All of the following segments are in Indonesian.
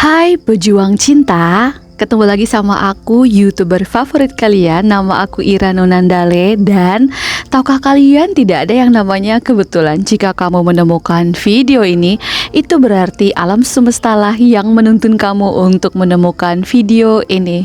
Hai pejuang cinta, ketemu lagi sama aku, YouTuber favorit kalian. Nama aku Ira Nunandale. Dan tahukah kalian, tidak ada yang namanya kebetulan. Jika kamu menemukan video ini, itu berarti alam semesta lah yang menuntun kamu untuk menemukan video ini.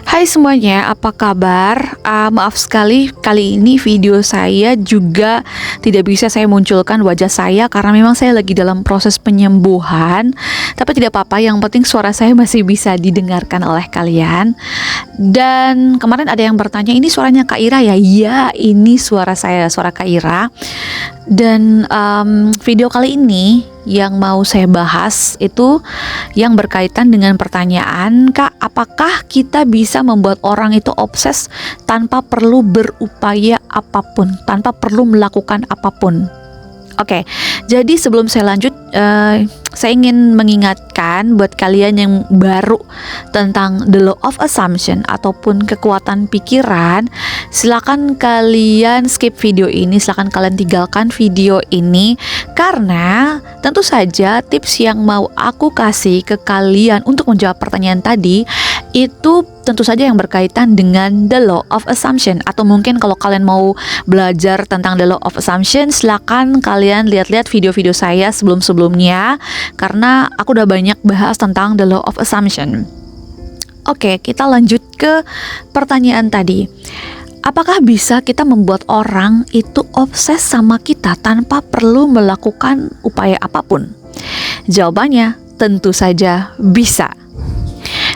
Hai semuanya, apa kabar? Maaf sekali, kali ini video saya juga tidak bisa saya munculkan wajah saya karena memang saya lagi dalam proses penyembuhan. Tapi tidak apa-apa, yang penting suara saya masih bisa didengarkan oleh kalian. Dan kemarin ada yang bertanya, ini suaranya Kak Ira ya? Iya, ini suara saya, suara Kak Ira. Dan video kali ini yang mau saya bahas itu yang berkaitan dengan pertanyaan, Kak, apakah kita bisa membuat orang itu obses tanpa perlu berupaya apapun, tanpa perlu melakukan apapun? Oke, jadi sebelum saya lanjut, saya ingin mengingatkan buat kalian yang baru tentang the law of assumption ataupun kekuatan pikiran. Silakan kalian skip video ini, silakan kalian tinggalkan video ini, karena tentu saja tips yang mau aku kasih ke kalian untuk menjawab pertanyaan tadi itu tentu saja yang berkaitan dengan the law of assumption. Atau mungkin kalau kalian mau belajar tentang the law of assumption, silakan kalian lihat-lihat video-video saya sebelum-sebelumnya, karena aku udah banyak bahas tentang the law of assumption. Oke, kita lanjut ke pertanyaan tadi. Apakah bisa kita membuat orang itu obses sama kita tanpa perlu melakukan upaya apapun? Jawabannya tentu saja bisa.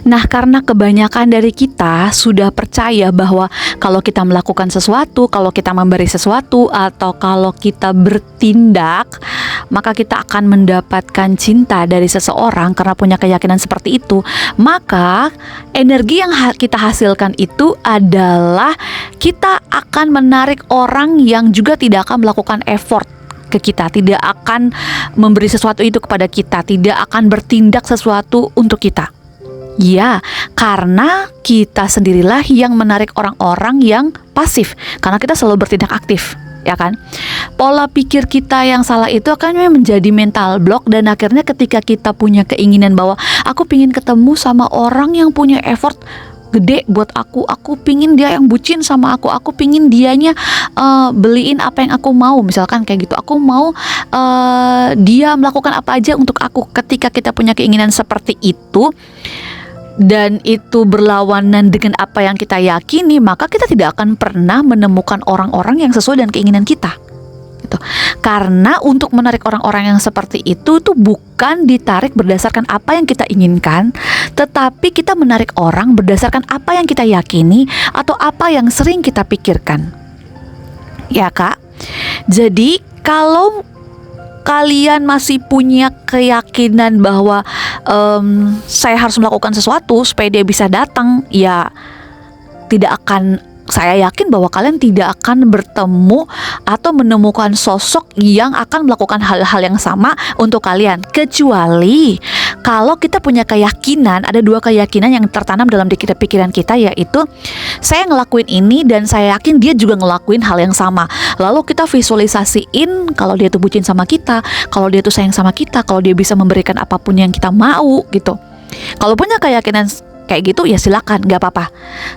Nah, karena kebanyakan dari kita sudah percaya bahwa kalau kita melakukan sesuatu, kalau kita memberi sesuatu, atau kalau kita bertindak, maka kita akan mendapatkan cinta dari seseorang karena punya keyakinan seperti itu. Maka energi yang kita hasilkan itu adalah kita akan menarik orang yang juga tidak akan melakukan effort ke kita, tidak akan memberi sesuatu itu kepada kita, tidak akan bertindak sesuatu untuk kita. Ya, karena kita sendirilah yang menarik orang-orang yang pasif, karena kita selalu bertindak aktif, ya kan? Pola pikir kita yang salah itu akan menjadi mental block, dan akhirnya ketika kita punya keinginan bahwa aku pingin ketemu sama orang yang punya effort gede buat aku pingin dia yang bucin sama aku pingin dianya beliin apa yang aku mau, misalkan kayak gitu, aku mau dia melakukan apa aja untuk aku. Ketika kita punya keinginan seperti itu dan itu berlawanan dengan apa yang kita yakini, maka kita tidak akan pernah menemukan orang-orang yang sesuai dengan keinginan kita gitu. Karena untuk menarik orang-orang yang seperti itu bukan ditarik berdasarkan apa yang kita inginkan, tetapi kita menarik orang berdasarkan apa yang kita yakini atau apa yang sering kita pikirkan. Ya, Kak. Jadi kalau kalian masih punya keyakinan bahwa saya harus melakukan sesuatu supaya dia bisa datang, ya tidak akan, saya yakin bahwa kalian tidak akan bertemu atau menemukan sosok yang akan melakukan hal-hal yang sama untuk kalian. Kecuali kalau kita punya keyakinan, ada dua keyakinan yang tertanam dalam pikiran kita, yaitu saya ngelakuin ini dan saya yakin dia juga ngelakuin hal yang sama. Lalu kita visualisasiin kalau dia tuh bucin sama kita, kalau dia tuh sayang sama kita, kalau dia bisa memberikan apapun yang kita mau gitu. Kalau punya keyakinan kayak gitu, ya silakan, gak apa-apa.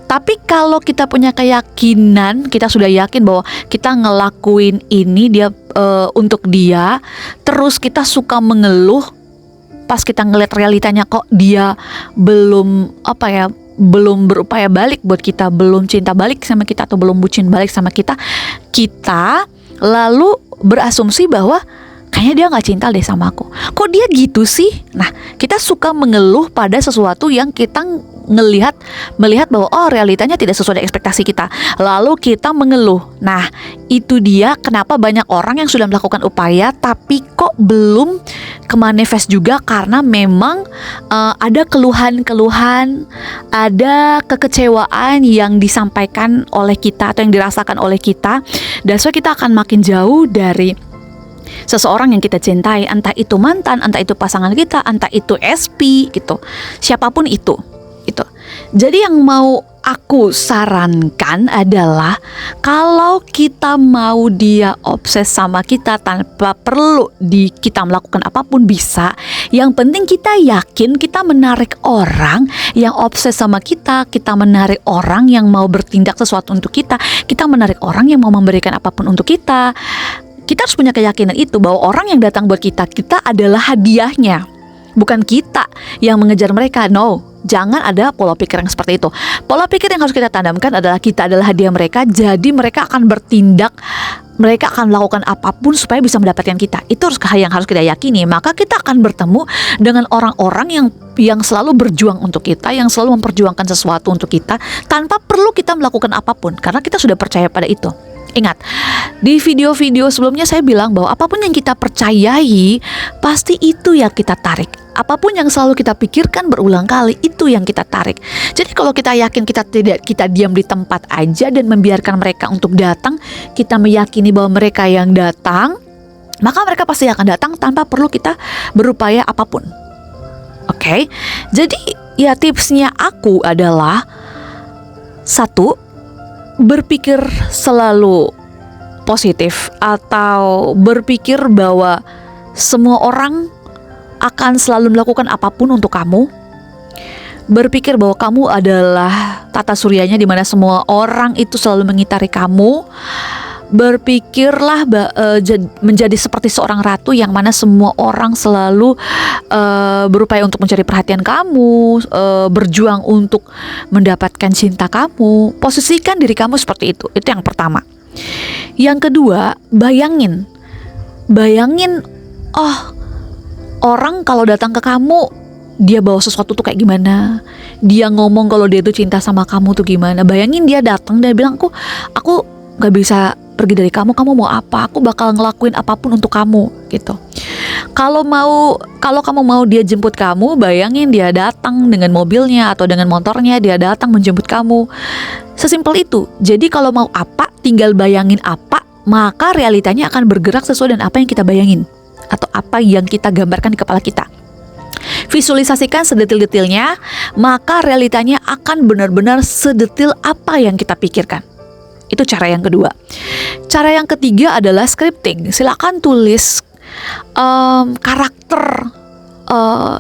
Tapi kalau kita punya keyakinan, kita sudah yakin bahwa kita ngelakuin ini dia untuk dia, terus kita suka mengeluh pas kita ngeliat realitanya kok dia belum belum berupaya balik buat kita, belum cinta balik sama kita, atau belum bucin balik sama kita, kita lalu berasumsi bahwa kayaknya dia gak cinta deh sama aku, kok dia gitu sih. Nah, kita suka mengeluh pada sesuatu yang kita melihat bahwa realitanya tidak sesuai dengan ekspektasi kita, lalu kita mengeluh. Nah, itu dia kenapa banyak orang yang sudah melakukan upaya tapi kok belum kemanifest juga, karena memang ada keluhan-keluhan, ada kekecewaan yang disampaikan oleh kita atau yang dirasakan oleh kita, dan so kita akan makin jauh dari seseorang yang kita cintai, entah itu mantan, entah itu pasangan kita, entah itu SP gitu, siapapun itu. Jadi yang mau aku sarankan adalah kalau kita mau dia obses sama kita tanpa perlu kita melakukan apapun bisa. Yang penting kita yakin kita menarik orang yang obses sama kita menarik orang yang mau bertindak sesuatu untuk kita menarik orang yang mau memberikan apapun untuk kita. Kita harus punya keyakinan itu bahwa orang yang datang buat kita adalah hadiahnya. Bukan kita yang mengejar mereka. No, jangan ada pola pikir yang seperti itu. Pola pikir yang harus kita tanamkan adalah kita adalah hadiah mereka. Jadi mereka akan bertindak, mereka akan melakukan apapun supaya bisa mendapatkan kita. Itu yang harus kita yakini. Maka kita akan bertemu dengan orang-orang yang selalu berjuang untuk kita, yang selalu memperjuangkan sesuatu untuk kita tanpa perlu kita melakukan apapun, karena kita sudah percaya pada itu. Ingat, di video-video sebelumnya saya bilang bahwa apapun yang kita percayai, pasti itu yang kita tarik. Apapun yang selalu kita pikirkan berulang kali, itu yang kita tarik. Jadi kalau kita yakin kita diam di tempat aja dan membiarkan mereka untuk datang, kita meyakini bahwa mereka yang datang, maka mereka pasti akan datang tanpa perlu kita berupaya apapun. Oke? Jadi ya tipsnya aku adalah, satu, berpikir selalu positif atau berpikir bahwa semua orang akan selalu melakukan apapun untuk kamu. Berpikir bahwa kamu adalah tata suryanya di mana semua orang itu selalu mengitari kamu. Berpikirlah menjadi seperti seorang ratu yang mana semua orang selalu berupaya untuk mencari perhatian kamu, berjuang untuk mendapatkan cinta kamu. Posisikan diri kamu seperti itu yang pertama. Yang kedua, bayangin orang kalau datang ke kamu, dia bawa sesuatu tuh kayak gimana, dia ngomong kalau dia tuh cinta sama kamu tuh gimana. Bayangin dia datang dan bilang, aku gak bisa pergi dari kamu mau apa, aku bakal ngelakuin apapun untuk kamu gitu. Kalau kamu mau dia jemput kamu, bayangin dia datang dengan mobilnya atau dengan motornya, dia datang menjemput kamu. Sesimpel itu. Jadi kalau mau apa, tinggal bayangin apa, maka realitanya akan bergerak sesuai dengan apa yang kita bayangin atau apa yang kita gambarkan di kepala kita. Visualisasikan sedetil-detilnya, maka realitanya akan benar-benar sedetil apa yang kita pikirkan. Itu cara yang kedua. Cara yang ketiga adalah scripting. Silakan tulis karakter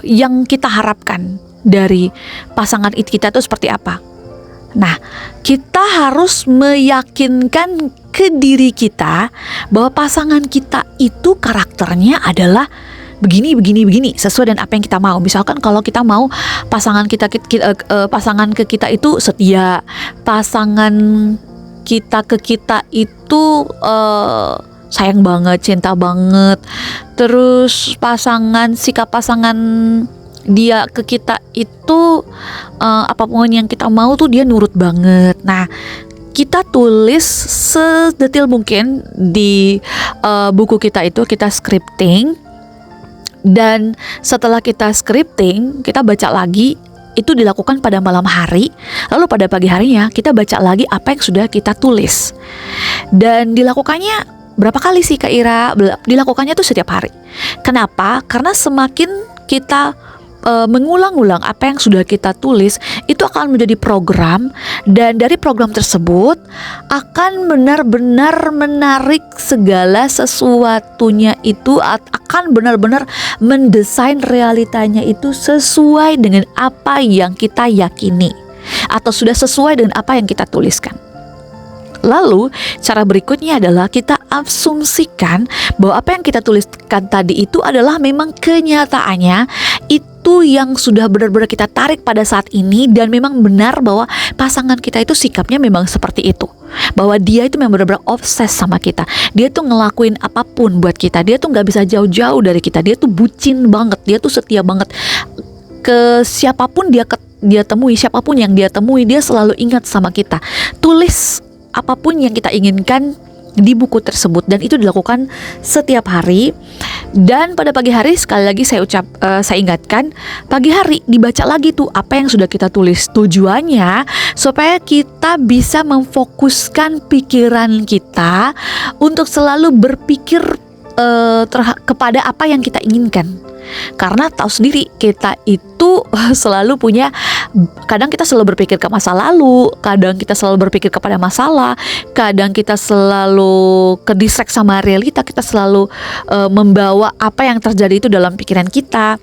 yang kita harapkan dari pasangan kita itu seperti apa. Nah, kita harus meyakinkan ke diri kita bahwa pasangan kita itu karakternya adalah begini sesuai dengan apa yang kita mau. Misalkan kalau kita mau pasangan pasangan ke kita itu setia, pasangan kita ke kita itu sayang banget, cinta banget. Terus sikap pasangan dia ke kita itu apapun yang kita mau tuh dia nurut banget. Nah, kita tulis sedetil mungkin di buku kita itu, kita scripting. Dan setelah kita scripting, kita baca lagi. Itu dilakukan pada malam hari. Lalu pada pagi harinya kita baca lagi apa yang sudah kita tulis. Dan dilakukannya berapa kali sih Kak Ira? Dilakukannya tuh setiap hari. Kenapa? Karena semakin kita mengulang-ulang apa yang sudah kita tulis, itu akan menjadi program. Dan dari program tersebut akan benar-benar menarik segala sesuatunya itu, akan benar-benar mendesain realitanya itu sesuai dengan apa yang kita yakini atau sudah sesuai dengan apa yang kita tuliskan. Lalu cara berikutnya adalah kita asumsikan bahwa apa yang kita tuliskan tadi itu adalah memang kenyataannya itu yang sudah benar-benar kita tarik pada saat ini, dan memang benar bahwa pasangan kita itu sikapnya memang seperti itu. Bahwa dia itu memang benar-benar obses sama kita. Dia tuh ngelakuin apapun buat kita. Dia tuh gak bisa jauh-jauh dari kita. Dia tuh bucin banget. Dia tuh setia banget. Ke siapapun dia temui, siapapun yang dia temui, dia selalu ingat sama kita. Tulis apapun yang kita inginkan di buku tersebut, dan itu dilakukan setiap hari. Dan pada pagi hari sekali lagi saya ingatkan, pagi hari dibaca lagi tuh apa yang sudah kita tulis. Tujuannya supaya kita bisa memfokuskan pikiran kita untuk selalu berpikir kepada apa yang kita inginkan. Karena tahu sendiri kita itu selalu punya kadang kita selalu berpikir ke masa lalu, kadang kita selalu berpikir kepada masalah, kadang kita selalu ke-distract sama realita, kita selalu membawa apa yang terjadi itu dalam pikiran kita.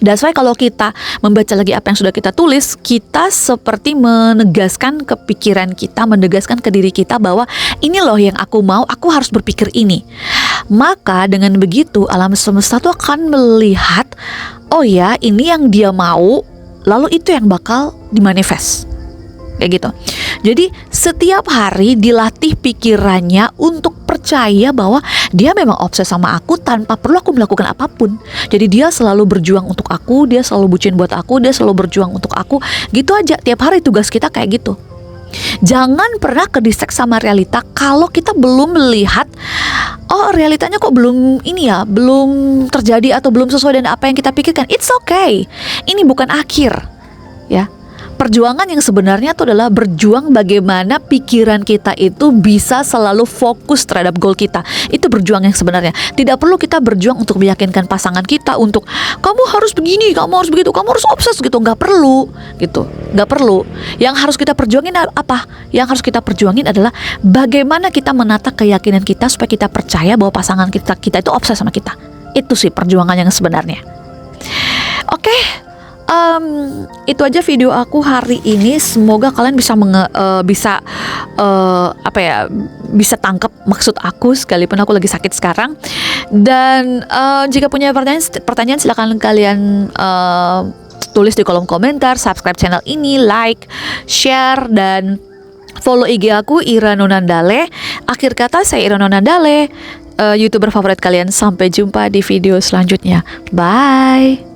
That's why kalau kita membaca lagi apa yang sudah kita tulis, kita seperti menegaskan ke pikiran kita, menegaskan ke diri kita bahwa ini loh yang aku mau, aku harus berpikir ini. Maka dengan begitu alam semesta tuh akan melihat, oh ya ini yang dia mau, lalu itu yang bakal dimanifest. Kayak gitu. Jadi setiap hari dilatih pikirannya untuk percaya bahwa dia memang obses sama aku tanpa perlu aku melakukan apapun. Jadi dia selalu berjuang untuk aku, dia selalu bucin buat aku, dia selalu berjuang untuk aku. Gitu aja, tiap hari tugas kita kayak gitu. Jangan pernah ke-distract sama realita kalau kita belum melihat, oh realitanya kok belum ini ya, belum terjadi atau belum sesuai dengan apa yang kita pikirkan. It's okay. Ini bukan akhir, ya. Perjuangan yang sebenarnya itu adalah berjuang bagaimana pikiran kita itu bisa selalu fokus terhadap goal kita. Itu berjuang yang sebenarnya. Tidak perlu kita berjuang untuk meyakinkan pasangan kita untuk kamu harus begini, kamu harus begitu, kamu harus obses gitu. Nggak perlu gitu. Nggak perlu. Yang harus kita perjuangin apa? Yang harus kita perjuangin adalah bagaimana kita menata keyakinan kita supaya kita percaya bahwa pasangan kita itu obses sama kita. Itu sih perjuangan yang sebenarnya. Oke. Itu aja video aku hari ini. Semoga kalian bisa bisa tangkap maksud aku, sekalipun aku lagi sakit sekarang. Dan jika punya pertanyaan silakan kalian tulis di kolom komentar. Subscribe channel ini, like, share, dan follow IG aku Ira Nonandale. Akhir kata, saya Ira Nonandale, YouTuber favorit kalian. Sampai jumpa di video selanjutnya. Bye.